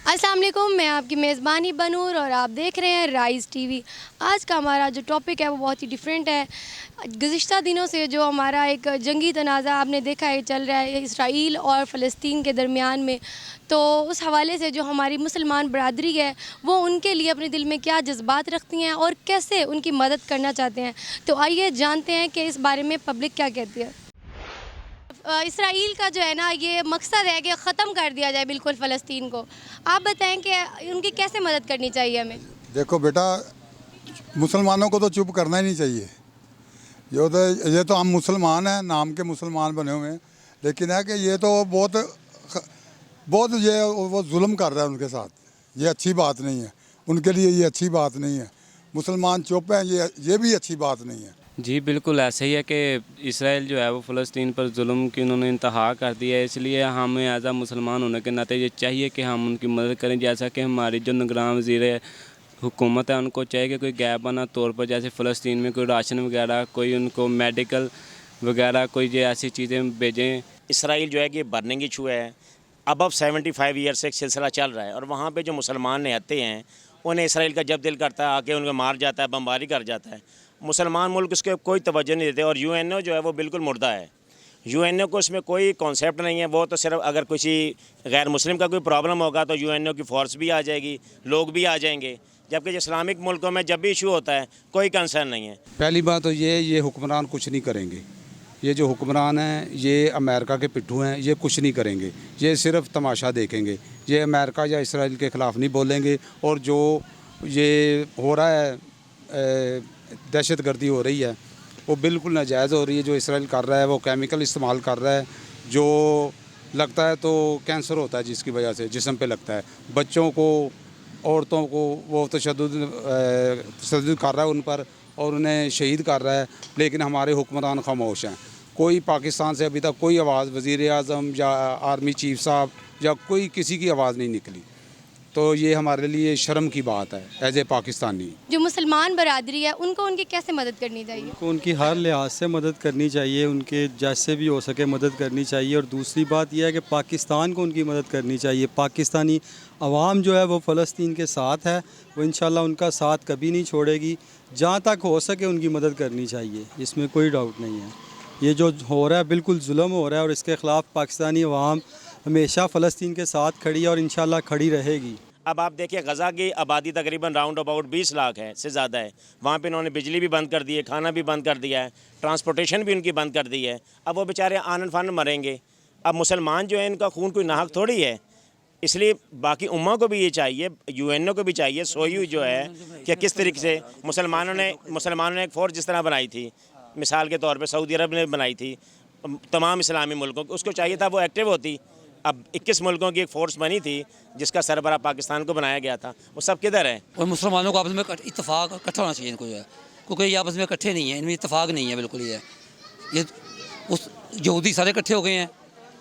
अस्सलाम वालेकुम, मैं आपकी मेज़बानी बनूर और आप देख रहे हैं राइज़ टीवी। आज का हमारा जो टॉपिक है वो बहुत ही डिफरेंट है। गुज़िश्ता दिनों से जो हमारा एक जंगी तनाज़ा आपने देखा है चल रहा है इसराइल और फ़लस्तीन के दरमियान में, तो उस हवाले से जो हमारी मुसलमान बरादरी है वो उनके लिए अपने दिल में क्या जज्बात रखती हैं और कैसे उनकी मदद करना चाहते हैं। तो आइए जानते हैं कि इस बारे में पब्लिक क्या कहती है। इसराइल का जो है ना ये मकसद है कि ख़त्म कर दिया जाए बिल्कुल फ़लस्तीन को। आप बताएं कि उनकी कैसे मदद करनी चाहिए हमें। देखो बेटा, मुसलमानों को तो चुप करना ही नहीं चाहिए। ये तो हम मुसलमान हैं, नाम के मुसलमान बने हुए हैं, लेकिन है कि ये तो बहुत ये वो जुल्म कर रहा है उनके साथ। ये अच्छी बात नहीं है, उनके लिए ये अच्छी बात नहीं है। मुसलमान चुप हैं, ये भी अच्छी बात नहीं है। जी बिल्कुल ऐसा ही है कि इसराइल जो है वो फ़लस्तीन पर जुल्म की उन्होंने इंतहा कर दिया है, इसलिए हमें एज आ मुसलमान होने के नाते ये चाहिए कि हम उनकी मदद करें। जैसा कि हमारी जो निगरान वज़ीर हुकूमत है उनको चाहिए कि कोई गैबाना तौर पर जैसे फ़लस्तीन में कोई राशन वगैरह, कोई उनको मेडिकल वगैरह कोई जो ऐसी चीज़ें भेजें। इसराइल जो है कि बर्निंग इशू है, अब 75 ईयर से एक सिलसिला चल रहा है और वहाँ पे जो मुसलमान निहत्ते हैं उन्हें इसराइल का जब दिल करता है आके उनको मार जाता है, बमबारी कर जाता है। मुसलमान मुल्क उसके कोई तवज्जो नहीं देते और यूएनओ जो है वो बिल्कुल मुर्दा है। यूएनओ को इसमें कोई कॉन्सेप्ट नहीं है। वो तो सिर्फ अगर किसी गैर मुस्लिम का कोई प्रॉब्लम होगा तो यूएनओ की फ़ोर्स भी आ जाएगी, लोग भी आ जाएंगे, जबकि इस्लामिक मुल्कों में जब भी इशू होता है कोई कंसर्न नहीं है। पहली बात तो ये हुक्मरान कुछ नहीं करेंगे। ये जो हुक्मरान हैं ये अमेरिका के पिट्ठू हैं, ये कुछ नहीं करेंगे, ये सिर्फ तमाशा देखेंगे। ये अमेरिका या इसराइल के ख़िलाफ़ नहीं बोलेंगे। और जो ये हो रहा है दहशत गर्दी हो रही है वो बिल्कुल नाजायज़ हो रही है। जो इसराइल कर रहा है वो केमिकल इस्तेमाल कर रहा है, जो लगता है तो कैंसर होता है जिसकी वजह से जिस्म पे लगता है। बच्चों को, औरतों को वो तशद्दुद कर रहा है उन पर और उन्हें शहीद कर रहा है, लेकिन हमारे हुक्मरान खामोश हैं। कोई पाकिस्तान से अभी तक कोई आवाज़, वज़ीर आज़म या आर्मी चीफ साहब या कोई किसी की आवाज़ नहीं निकली। तो ये हमारे लिए शर्म की बात है एज ए पाकिस्तानी। जो मुसलमान बरादरी है उनको उनकी कैसे मदद करनी चाहिए। उनको उनकी हर लिहाज से मदद करनी चाहिए, उनके जैसे भी हो सके मदद करनी चाहिए। और दूसरी बात यह है कि पाकिस्तान को उनकी मदद करनी चाहिए। पाकिस्तानी अवाम जो है वो फ़लस्तीन के साथ है, वो इंशाल्लाह उनका साथ कभी नहीं छोड़ेगी। जहाँ तक हो सके उनकी मदद करनी चाहिए, इसमें कोई डाउट नहीं है। ये जो हो रहा है बिल्कुल जुल्म हो रहा है और इसके ख़िलाफ़ पाकिस्तानी अवाम हमेशा फ़लस्तीन के साथ खड़ी है और इंशाल्लाह खड़ी रहेगी। अब आप देखिए गज़ा की आबादी तकरीबन राउंड अबाउट 20 लाख है, से ज़्यादा है। वहाँ पे इन्होंने बिजली भी बंद कर दी है, खाना भी बंद कर दिया है, ट्रांसपोर्टेशन भी उनकी बंद कर दी है। अब वो बेचारे आनन फानन मरेंगे। अब मुसलमान जो है इनका खून कोई नाहक थोड़ी है, इसलिए बाकी उम्मा को भी ये चाहिए, यूएनओ को भी चाहिए सोई जो है कि किस तरीके से मुसलमानों ने एक फ़ोर्स जिस तरह बनाई थी, मिसाल के तौर पर सऊदी अरब ने बनाई थी तमाम इस्लामी मुल्कों को, उसको चाहिए था वो एक्टिव होती। अब 21 मुल्कों की एक फ़ोर्स बनी थी जिसका सरबरा पाकिस्तान को बनाया गया था, वो सब किधर है। और मुसलमानों को आपस में इत्तेफाक इकट्ठा होना चाहिए इनको जो है, क्योंकि ये आपस में इकट्ठे नहीं है, इनमें इत्तेफाक नहीं है बिल्कुल। ये उस यहूदी सारे इकट्ठे हो गए हैं,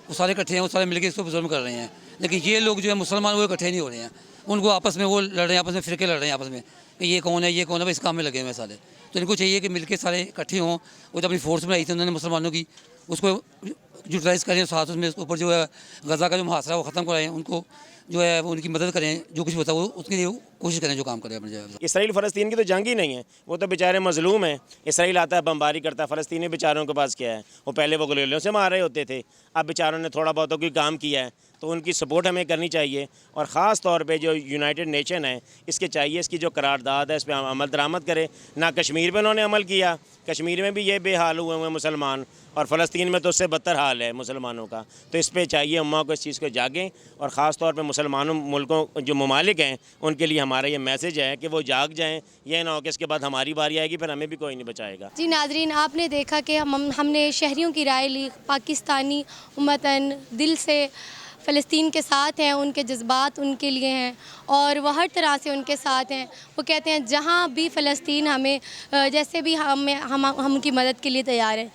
वो सारे इकट्ठे हैं, वो सारे मिलकर इसको जुल्म कर रहे हैं। लेकिन ये लोग जो है मुसलमान वो इकट्ठे नहीं हो रहे हैं, उनको आपस में वो लड़ रहे हैं, आपस में फ़िरके लड़ रहे हैं आपस में कि ये कौन है ये कौन है, इस काम में लगे हुए हैं सारे। तो इनको चाहिए कि मिलकर सारे इकट्ठे हों। वो तो अपनी फ़ोर्स बनाई थी उन्होंने मुसलमानों की, उसको यूटिलाइज़ करें, साथ उसमें उसके ऊपर जो है गज़ा का जो मुहासरा है वो ख़त्म कराएं, उनको जो है वो उनकी मदद करें, जो कुछ होता है वो उसके लिए कोशिश करें, जो काम करें अपने जो है। इसराइल फ़लस्तीन की तो जंग ही नहीं है, वो तो बेचारे मजलूम हैं। इसराइल आता है बमबारी करता है, फ़लस्तीनी बेचारों के पास क्या है। वो पहले वो गोलियों से मार रहे होते थे, अब बेचारों ने थोड़ा बहुत कोई काम किया है तो उनकी सपोर्ट हमें करनी चाहिए। और ख़ास तौर पे जो यूनाइटेड नेशन है इसके चाहिए इसकी जो करारदाद है इस पर अमल दरामद करे। ना कश्मीर पे उन्होंने अमल किया, कश्मीर में भी ये बेहाल हुए हैं मुसलमान, और फ़लस्तीन में तो उससे बदतर हाल है मुसलमानों का। तो इस पर चाहिए उम्मा को इस चीज़ को जागें, और ख़ास तौर पर मुसलमानों मुल्कों जो ममालिक हैं उनके लिए हमारा ये मैसेज है कि वो जाग जाएँ। ये ना हो कि इसके बाद हमारी बारी आएगी फिर हमें भी कोई नहीं बचाएगा। जी नाज़रीन, आपने देखा कि हमने शहरियों की राय ली। पाकिस्तानी उम्मतन दिल से फ़लस्तीन के साथ हैं, उनके जज्बात उनके लिए हैं और वह हर तरह से उनके साथ हैं। वो कहते हैं जहाँ भी फ़लस्तीन हमें जैसे भी हम उनकी मदद के लिए तैयार हैं।